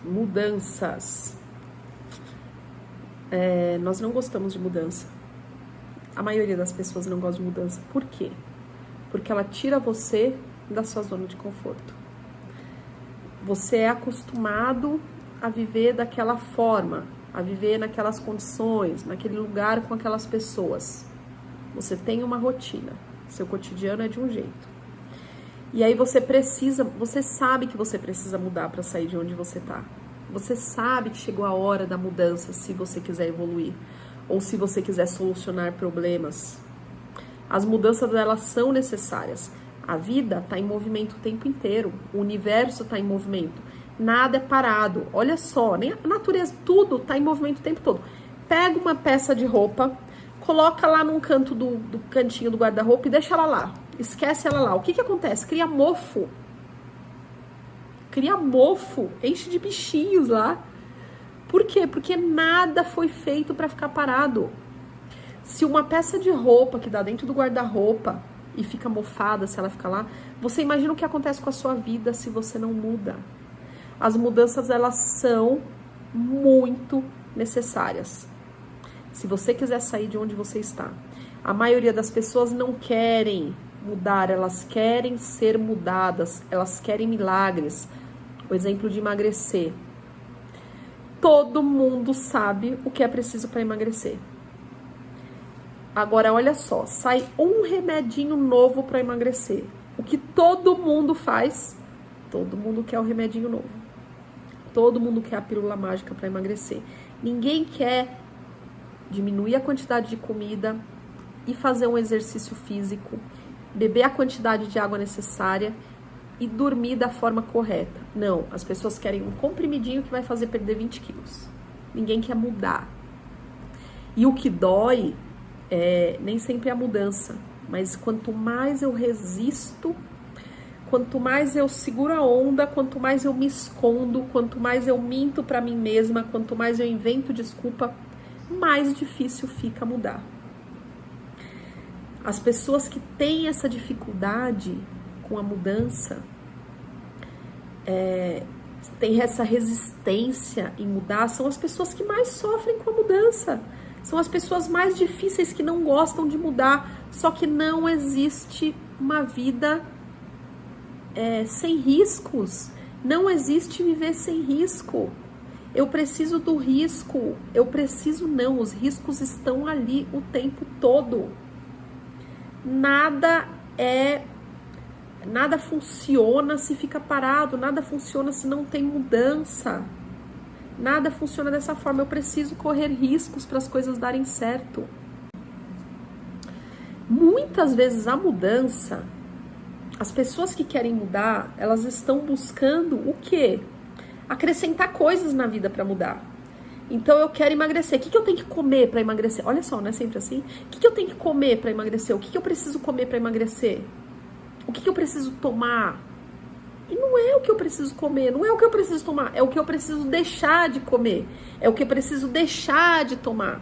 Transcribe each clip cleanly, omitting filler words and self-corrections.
Mudanças. Nós não gostamos de mudança. A maioria das pessoas não gosta de mudança. Por quê? Porque ela tira você da sua zona de conforto. Você é acostumado a viver daquela forma, a viver naquelas condições, naquele lugar com aquelas pessoas. Você tem uma rotina, seu cotidiano é de um jeito. E aí você sabe que você precisa mudar para sair de onde você tá. Você sabe que chegou a hora da mudança se você quiser evoluir ou se você quiser solucionar problemas. As mudanças, elas são necessárias. A vida está em movimento o tempo inteiro. O universo está em movimento. Nada é parado. Olha só, nem a natureza, tudo está em movimento o tempo todo. Pega uma peça de roupa, coloca lá num canto do cantinho do guarda-roupa e deixa ela lá. Esquece ela lá. O que acontece? Cria mofo. Cria mofo, enche de bichinhos lá. Por quê? Porque nada foi feito para ficar parado. Se uma peça de roupa que dá dentro do guarda-roupa e fica mofada, se ela ficar lá, você imagina o que acontece com a sua vida se você não muda. As mudanças, elas são muito necessárias. Se você quiser sair de onde você está. A maioria das pessoas não querem mudar, elas querem ser mudadas, elas querem milagres. O exemplo de emagrecer. Todo mundo sabe o que é preciso para emagrecer. Agora, olha só, sai um remedinho novo para emagrecer. O que todo mundo faz, todo mundo quer o remedinho novo. Todo mundo quer a pílula mágica para emagrecer. Ninguém quer diminuir a quantidade de comida e fazer um exercício físico, beber a quantidade de água necessária e dormir da forma correta. Não, as pessoas querem um comprimidinho que vai fazer perder 20 quilos. Ninguém quer mudar. E o que dói nem sempre é a mudança, mas quanto mais eu resisto, quanto mais eu seguro a onda, quanto mais eu me escondo, quanto mais eu minto para mim mesma, quanto mais eu invento desculpa, mais difícil fica mudar. As pessoas que têm essa dificuldade com a mudança, têm essa resistência em mudar, são as pessoas que mais sofrem com a mudança. São as pessoas mais difíceis que não gostam de mudar. Só que não existe uma vida sem riscos. Não existe viver sem risco. Eu preciso do risco. Os riscos estão ali o tempo todo. Nada funciona se fica parado. Nada funciona se não tem mudança. Nada funciona dessa forma. Eu preciso correr riscos para as coisas darem certo. Muitas vezes a mudança, as pessoas que querem mudar, elas estão buscando o quê? Acrescentar coisas na vida para mudar. Então eu quero emagrecer. O que eu tenho que comer para emagrecer? Olha só, não é sempre assim? O que eu tenho que comer para emagrecer? O que eu preciso comer para emagrecer? O que eu preciso tomar? E não é o que eu preciso comer, não é o que eu preciso tomar, é o que eu preciso deixar de comer, é o que eu preciso deixar de tomar,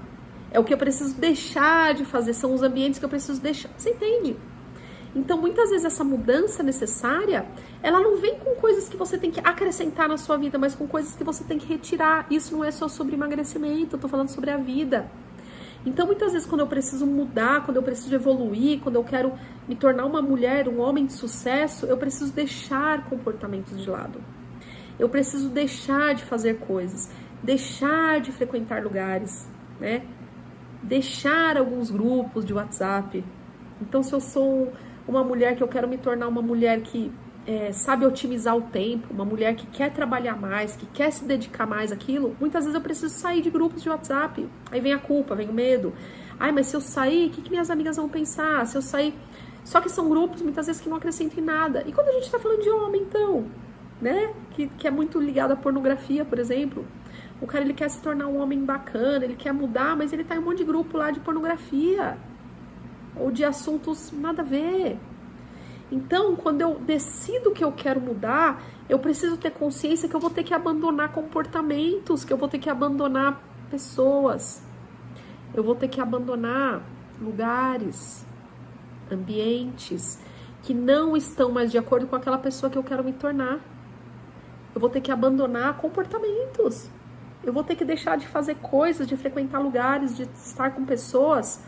é o que eu preciso deixar de fazer, são os ambientes que eu preciso deixar, você entende? Então, muitas vezes essa mudança necessária, ela não vem com coisas que você tem que acrescentar na sua vida, mas com coisas que você tem que retirar. Isso não é só sobre emagrecimento, eu tô falando sobre a vida. Então, muitas vezes, quando eu preciso mudar, quando eu preciso evoluir, quando eu quero me tornar uma mulher, um homem de sucesso, eu preciso deixar comportamentos de lado. Eu preciso deixar de fazer coisas, deixar de frequentar lugares, né? Deixar alguns grupos de WhatsApp. Então, se eu sou uma mulher que eu quero me tornar uma mulher que sabe otimizar o tempo, uma mulher que quer trabalhar mais, que quer se dedicar mais àquilo, muitas vezes eu preciso sair de grupos de WhatsApp. Aí vem a culpa, vem o medo. Ai, mas se eu sair, o que minhas amigas vão pensar? Se eu sair... Só que são grupos, muitas vezes, que não acrescentam em nada. E quando a gente tá falando de homem, então, né? Que é muito ligado à pornografia, por exemplo. O cara, ele quer se tornar um homem bacana, ele quer mudar, mas ele tá em um monte de grupo lá de pornografia. Ou de assuntos nada a ver. Então, quando eu decido que eu quero mudar, eu preciso ter consciência que eu vou ter que abandonar comportamentos, que eu vou ter que abandonar pessoas, eu vou ter que abandonar lugares, ambientes que não estão mais de acordo com aquela pessoa que eu quero me tornar. eu vou ter que abandonar comportamentos. Eu vou ter que deixar de fazer coisas, de frequentar lugares, de estar com pessoas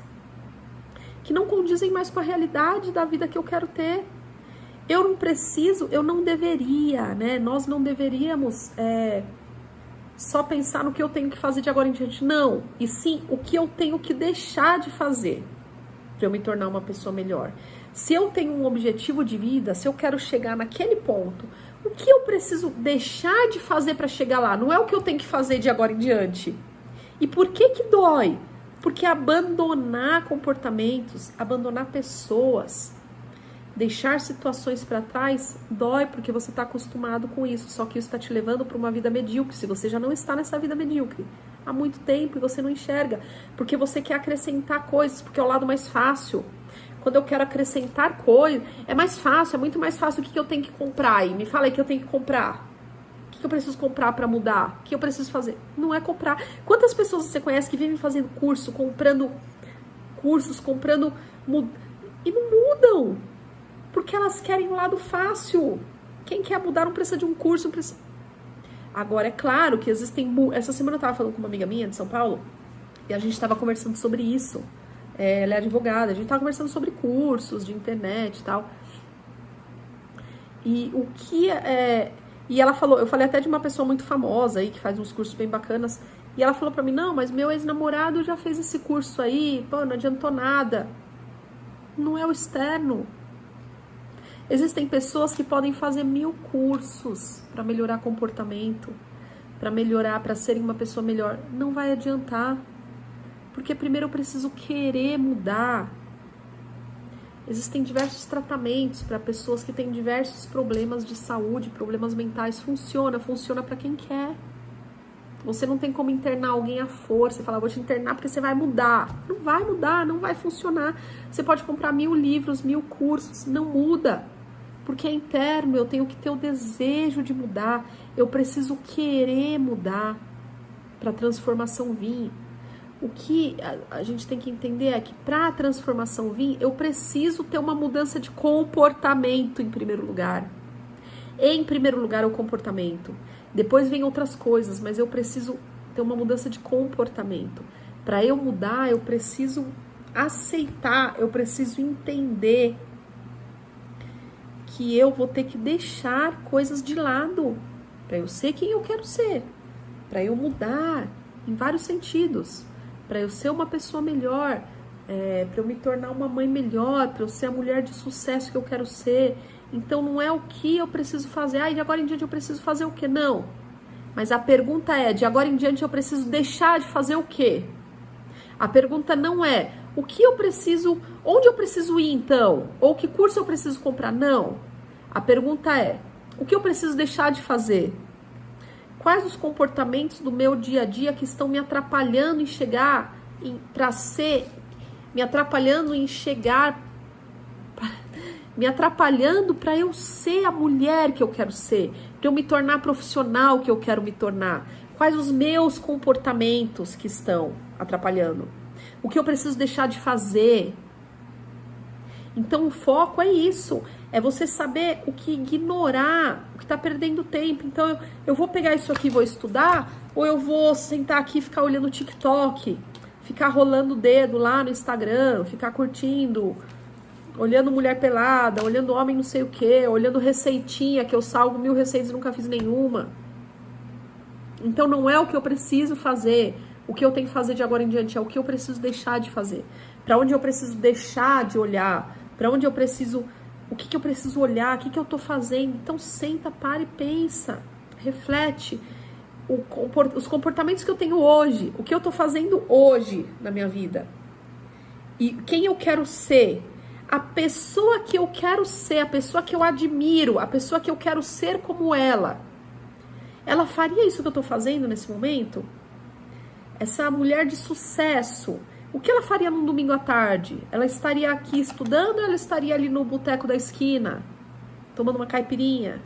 que não condizem mais com a realidade da vida que eu quero ter. Eu não preciso, eu não deveria, né? Nós não deveríamos só pensar no que eu tenho que fazer de agora em diante. Não, e sim o que eu tenho que deixar de fazer para eu me tornar uma pessoa melhor. Se eu tenho um objetivo de vida, se eu quero chegar naquele ponto, o que eu preciso deixar de fazer para chegar lá? Não é o que eu tenho que fazer de agora em diante. E por que que dói? Porque abandonar comportamentos, abandonar pessoas, deixar situações para trás, dói porque você está acostumado com isso. Só que isso está te levando para uma vida medíocre. Se você já não está nessa vida medíocre há muito tempo e você não enxerga, porque você quer acrescentar coisas, porque é o lado mais fácil. Quando eu quero acrescentar coisas, é mais fácil, é muito mais fácil. O que eu tenho que comprar aí? Me fala aí que eu tenho que comprar. O que eu preciso comprar para mudar? O que eu preciso fazer? Não é comprar. Quantas pessoas você conhece que vivem fazendo curso, comprando cursos, comprando... e não mudam? Porque elas querem o lado fácil. Quem quer mudar não precisa de um curso, não precisa... Agora, é claro que existem... Essa semana eu estava falando com uma amiga minha de São Paulo e a gente estava conversando sobre isso. Ela é advogada, a gente estava conversando sobre cursos de internet e tal. E o que e ela falou, eu falei até de uma pessoa muito famosa aí, que faz uns cursos bem bacanas, e ela falou pra mim, não, mas meu ex-namorado já fez esse curso aí, pô, não adiantou nada. Não é o externo. Existem pessoas que podem fazer 1000 cursos para melhorar comportamento, para melhorar, para serem uma pessoa melhor. Não vai adiantar. Porque primeiro eu preciso querer mudar. Existem diversos tratamentos para pessoas que têm diversos problemas de saúde, problemas mentais. Funciona para quem quer. Você não tem como internar alguém à força e falar, vou te internar porque você vai mudar. Não vai mudar, não vai funcionar. Você pode comprar 1000 livros, 1000 cursos, não muda. Porque é interno, eu tenho que ter o desejo de mudar. Eu preciso querer mudar para a transformação vir. O que a gente tem que entender é que para a transformação vir, eu preciso ter uma mudança de comportamento em primeiro lugar. Em primeiro lugar, o comportamento. Depois vem outras coisas, mas eu preciso ter uma mudança de comportamento. Para eu mudar, eu preciso aceitar, eu preciso entender que eu vou ter que deixar coisas de lado para eu ser quem eu quero ser, para eu mudar em vários sentidos. Para eu ser uma pessoa melhor, para eu me tornar uma mãe melhor, para eu ser a mulher de sucesso que eu quero ser. Então não é o que eu preciso fazer, de agora em diante eu preciso fazer o quê? Não. Mas a pergunta é, de agora em diante eu preciso deixar de fazer o quê? A pergunta não é, o que eu preciso, onde eu preciso ir então? Ou que curso eu preciso comprar? Não. A pergunta é, o que eu preciso deixar de fazer? Quais os comportamentos do meu dia a dia que estão me atrapalhando em chegar para ser, me atrapalhando em chegar, me atrapalhando para eu ser a mulher que eu quero ser, para eu me tornar profissional que eu quero me tornar? Quais os meus comportamentos que estão atrapalhando? O que eu preciso deixar de fazer? Então o foco é isso, é você saber o que ignorar, o que está perdendo tempo. Então eu vou pegar isso aqui e vou estudar, ou eu vou sentar aqui e ficar olhando o TikTok, ficar rolando o dedo lá no Instagram, ficar curtindo, olhando mulher pelada, olhando homem não sei o que, olhando receitinha, que eu salvo 1000 receitas e nunca fiz nenhuma. Então não é o que eu preciso fazer, o que eu tenho que fazer de agora em diante, é o que eu preciso deixar de fazer, para onde eu preciso deixar de olhar, para onde eu preciso, o que eu preciso olhar, o que eu tô fazendo. Então senta, para e pensa, reflete os comportamentos que eu tenho hoje, o que eu tô fazendo hoje na minha vida, e quem eu quero ser, a pessoa que eu quero ser, a pessoa que eu admiro, a pessoa que eu quero ser como ela faria isso que eu tô fazendo nesse momento? Essa mulher de sucesso, o que ela faria num domingo à tarde? Ela estaria aqui estudando ou ela estaria ali no boteco da esquina, tomando uma caipirinha,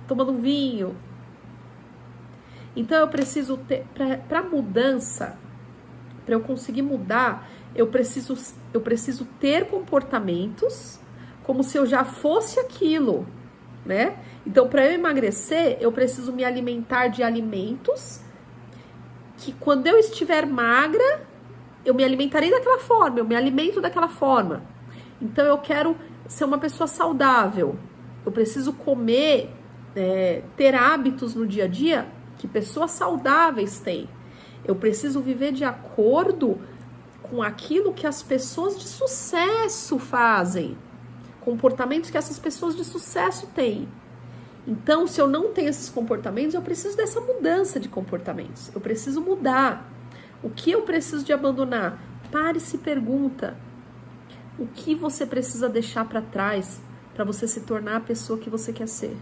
tomando um vinho? Então eu preciso ter, para mudança, para eu conseguir mudar, eu preciso ter comportamentos como se eu já fosse aquilo. né? Então, para eu emagrecer, eu preciso me alimentar de alimentos que quando eu estiver magra, eu me alimentarei daquela forma, eu me alimento daquela forma. Então, eu quero ser uma pessoa saudável. Eu preciso comer, ter hábitos no dia a dia que pessoas saudáveis têm. Eu preciso viver de acordo com aquilo que as pessoas de sucesso fazem. Comportamentos que essas pessoas de sucesso têm. Então, se eu não tenho esses comportamentos, eu preciso dessa mudança de comportamentos. Eu preciso mudar. O que eu preciso de abandonar? Pare e se pergunta. O que você precisa deixar para trás para você se tornar a pessoa que você quer ser?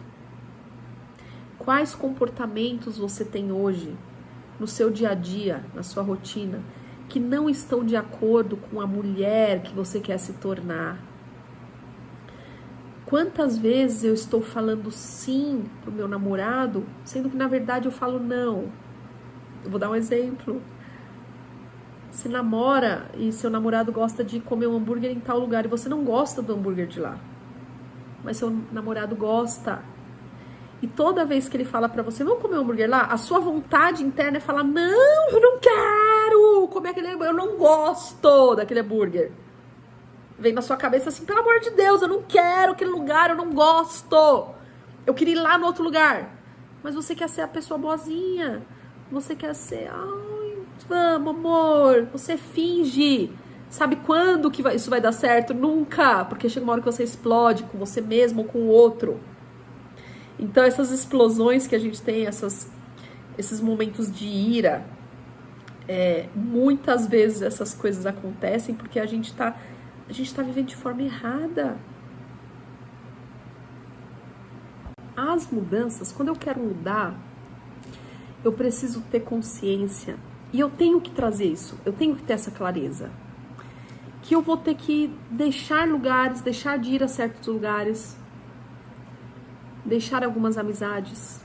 Quais comportamentos você tem hoje, no seu dia a dia, na sua rotina, que não estão de acordo com a mulher que você quer se tornar? Quantas vezes eu estou falando sim pro meu namorado, sendo que na verdade eu falo não? Eu vou dar um exemplo. Você namora e seu namorado gosta de comer um hambúrguer em tal lugar e você não gosta do hambúrguer de lá, mas seu namorado gosta. E toda vez que ele fala pra você, vamos comer um hambúrguer lá, a sua vontade interna é falar, não, eu não quero comer aquele hambúrguer, eu não gosto daquele hambúrguer. Vem na sua cabeça assim, pelo amor de Deus, eu não quero aquele lugar, eu não gosto. Eu queria ir lá no outro lugar. Mas você quer ser a pessoa boazinha. Você quer ser, ai, vamos, amor. Você finge. Sabe quando que isso vai dar certo? Nunca. Porque chega uma hora que você explode com você mesmo ou com o outro. Então essas explosões que a gente tem, esses momentos de ira, muitas vezes essas coisas acontecem porque a gente tá vivendo de forma errada. As mudanças, quando eu quero mudar, eu preciso ter consciência. E eu tenho que trazer isso, eu tenho que ter essa clareza. Que eu vou ter que deixar lugares, deixar de ir a certos lugares, deixar algumas amizades,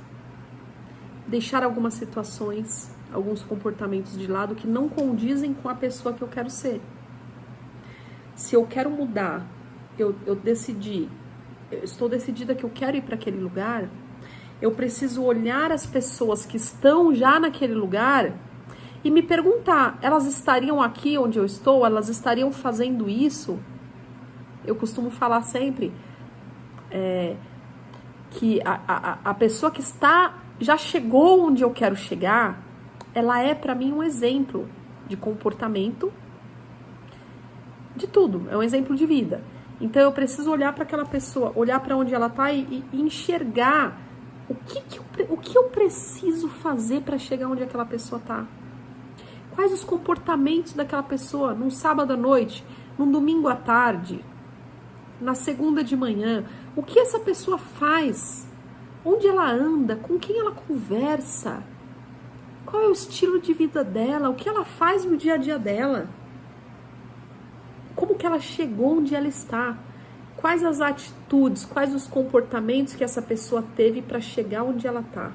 deixar algumas situações, alguns comportamentos de lado que não condizem com a pessoa que eu quero ser. Se eu quero mudar, eu estou decidida que eu quero ir para aquele lugar, eu preciso olhar as pessoas que estão já naquele lugar e me perguntar, elas estariam aqui onde eu estou? Elas estariam fazendo isso? Eu costumo falar sempre que a pessoa que já chegou onde eu quero chegar, ela é para mim um exemplo de comportamento, de tudo, é um exemplo de vida. Então eu preciso olhar para aquela pessoa, olhar para onde ela está e enxergar o que eu preciso fazer para chegar onde aquela pessoa está. Quais os comportamentos daquela pessoa num sábado à noite, num domingo à tarde, na segunda de manhã. O que essa pessoa faz? Onde ela anda? Com quem ela conversa? Qual é o estilo de vida dela? O que ela faz no dia a dia dela? Como que ela chegou onde ela está? Quais as atitudes, quais os comportamentos que essa pessoa teve para chegar onde ela está?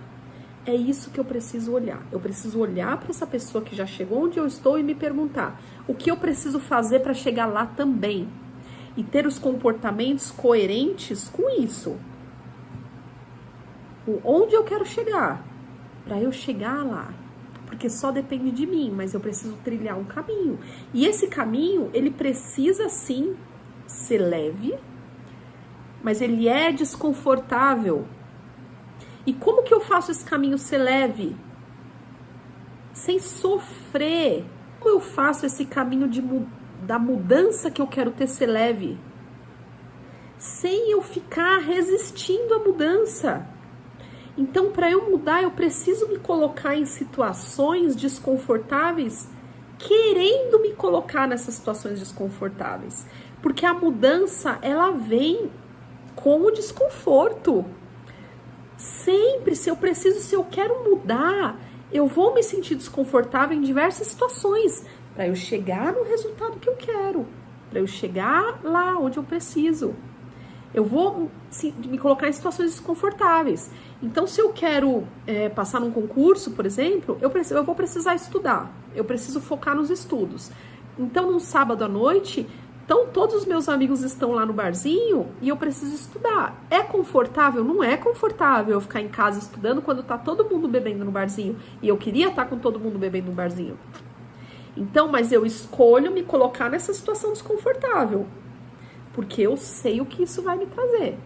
É isso que eu preciso olhar. Eu preciso olhar para essa pessoa que já chegou onde eu estou e me perguntar o que eu preciso fazer para chegar lá também. E ter os comportamentos coerentes com isso. Onde eu quero chegar? Para eu chegar lá. Porque só depende de mim, mas eu preciso trilhar um caminho. E esse caminho, ele precisa sim ser leve, mas ele é desconfortável. E como que eu faço esse caminho ser leve? Sem sofrer. Como eu faço esse caminho da mudança que eu quero ter ser leve? Sem eu ficar resistindo à mudança. Então, para eu mudar, eu preciso me colocar em situações desconfortáveis, querendo me colocar nessas situações desconfortáveis. Porque a mudança, ela vem com o desconforto. Sempre, se eu quero mudar, eu vou me sentir desconfortável em diversas situações, para eu chegar no resultado que eu quero, para eu chegar lá onde eu preciso. Eu vou me colocar em situações desconfortáveis. Então, se eu quero passar num concurso, por exemplo, eu vou precisar estudar. Eu preciso focar nos estudos. Então, num sábado à noite, Então, todos os meus amigos estão lá no barzinho e eu preciso estudar. É confortável? Não é confortável eu ficar em casa estudando quando tá todo mundo bebendo no barzinho. E eu queria estar com todo mundo bebendo no barzinho. Então, mas eu escolho me colocar nessa situação desconfortável. Porque eu sei o que isso vai me trazer.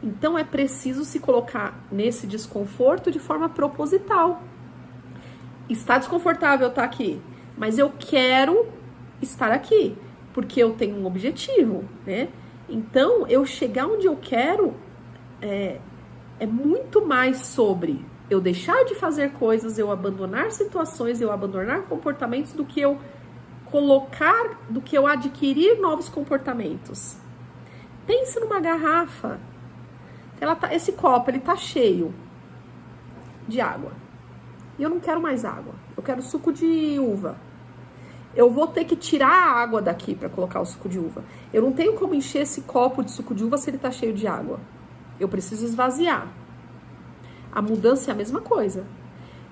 Então, é preciso se colocar nesse desconforto de forma proposital. Está desconfortável estar aqui, mas eu quero estar aqui. Porque eu tenho um objetivo, né? Então, eu chegar onde eu quero é muito mais sobre eu deixar de fazer coisas, eu abandonar situações, eu abandonar comportamentos, do que eu colocar, do que eu adquirir novos comportamentos. Pense numa garrafa. Esse copo, ele tá cheio de água. E eu não quero mais água. Eu quero suco de uva. Eu vou ter que tirar a água daqui para colocar o suco de uva. Eu não tenho como encher esse copo de suco de uva se ele tá cheio de água. Eu preciso esvaziar. A mudança é a mesma coisa.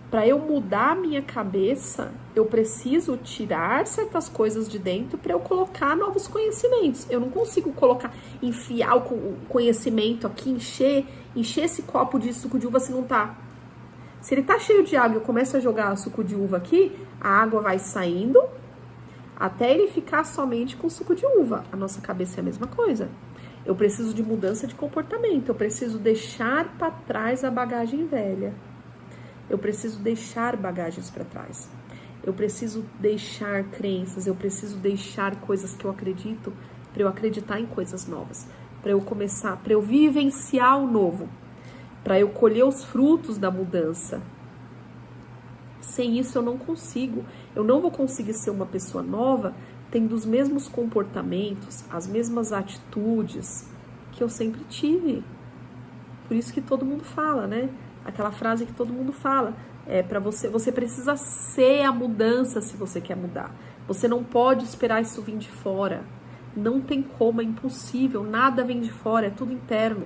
Para eu mudar a minha cabeça, eu preciso tirar certas coisas de dentro para eu colocar novos conhecimentos. Eu não consigo enfiar o conhecimento aqui, encher esse copo de suco de uva se não tá. Se ele tá cheio de água e eu começo a jogar suco de uva aqui, a água vai saindo até ele ficar somente com suco de uva. A nossa cabeça é a mesma coisa. Eu preciso de mudança de comportamento. Eu preciso deixar para trás a bagagem velha. Eu preciso deixar bagagens para trás. Eu preciso deixar crenças. Eu preciso deixar coisas que eu acredito para eu acreditar em coisas novas. Para eu começar, para eu vivenciar o novo. Para eu colher os frutos da mudança. Sem isso eu não consigo. Eu não vou conseguir ser uma pessoa nova tendo os mesmos comportamentos, as mesmas atitudes que eu sempre tive. Por isso que todo mundo fala, né? Aquela frase que todo mundo fala. Para você precisa ser a mudança se você quer mudar. Você não pode esperar isso vir de fora. Não tem como, é impossível. Nada vem de fora, é tudo interno.